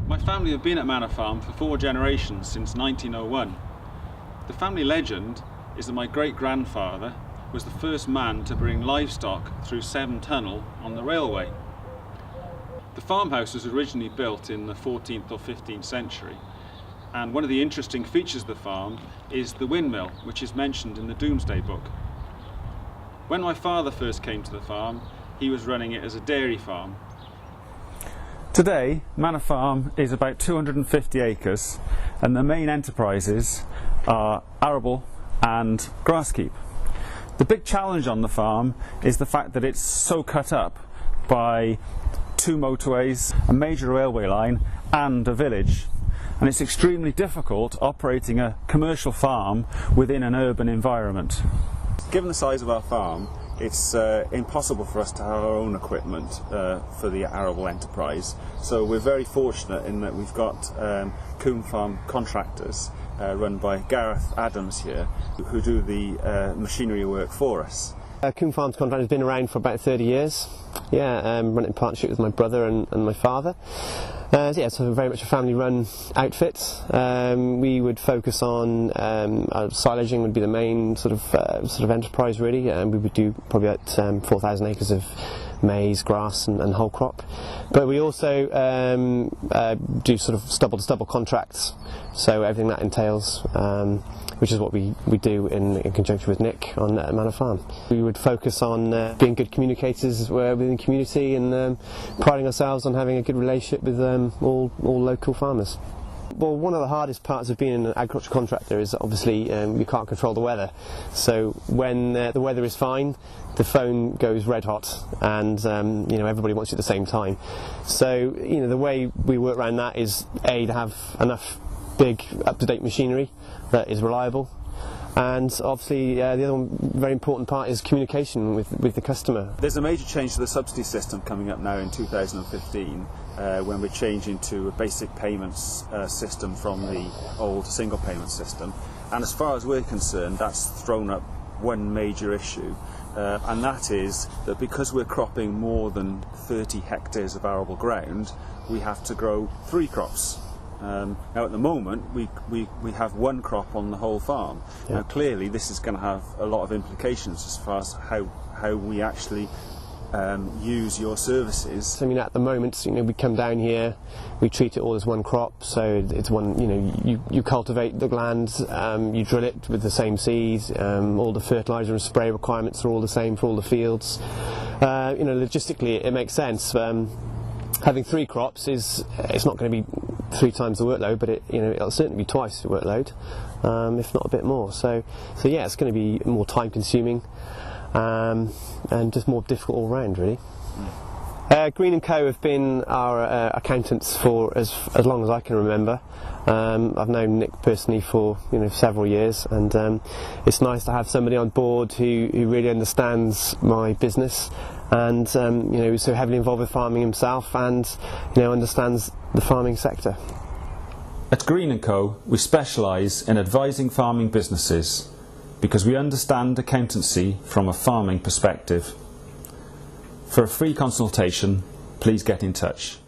My family have been at Manor Farm for 4 generations since 1901. The family legend is that my great-grandfather was the first man to bring livestock through Severn Tunnel on the railway. The farmhouse was originally built in the 14th or 15th century, and one of the interesting features of the farm is the windmill, which is mentioned in the Domesday Book. When my father first came to the farm, he was running it as a dairy farm. Today, Manor Farm is about 250 acres, and the main enterprises are arable and grasskeep. The big challenge on the farm is the fact that it's so cut up by 2 motorways, a major railway line and a village, and it's extremely difficult operating a commercial farm within an urban environment. Given the size of our farm, it's impossible for us to have our own equipment for the arable enterprise, so we're very fortunate in that we've got Coombe Farm contractors run by Gareth Adams here, who do the machinery work for us. Coombe Farm's contract has been around for about 30 years. Run it in partnership with my brother and my father. So very much a family-run outfit. We would focus on silaging would be the main sort of enterprise really. We would do probably about 4,000 acres of maize, grass and whole crop. But we also do sort of stubble-to-stubble contracts, so everything that entails, which is what we do in conjunction with Nick on Manor Farm. We would focus on being good communicators within the community and priding ourselves on having a good relationship with all local farmers. Well, one of the hardest parts of being an agriculture contractor is obviously you can't control the weather. So when the weather is fine, the phone goes red hot, and everybody wants you at the same time. So the way we work around that is to have enough big, up-to-date machinery that is reliable. And obviously the other one very important part is communication with the customer. There's a major change to the subsidy system coming up now in 2015 when we're changing to a basic payments system from the old single payment system. And as far as we're concerned, that's thrown up one major issue, and that is that because we're cropping more than 30 hectares of arable ground, we have to grow 3 crops. Now at the moment we have 1 crop on the whole farm. Yeah. Now clearly this is going to have a lot of implications as far as how we actually use your services. I mean, at the moment, we come down here, we treat it all as 1 crop, so it's one. You cultivate the land, you drill it with the same seed, all the fertiliser and spray requirements are all the same for all the fields. Logistically it makes sense. Having 3 crops it's not going to be 3 times the workload, but it'll certainly be twice the workload, if not a bit more. So yeah, it's going to be more time consuming and just more difficult all round really. Green & Co have been our accountants for as long as I can remember. I've known Nick personally for several years, and it's nice to have somebody on board who really understands my business and who's so heavily involved with farming himself and understands the farming sector. At Green & Co we specialise in advising farming businesses because we understand accountancy from a farming perspective. For a free consultation, please get in touch.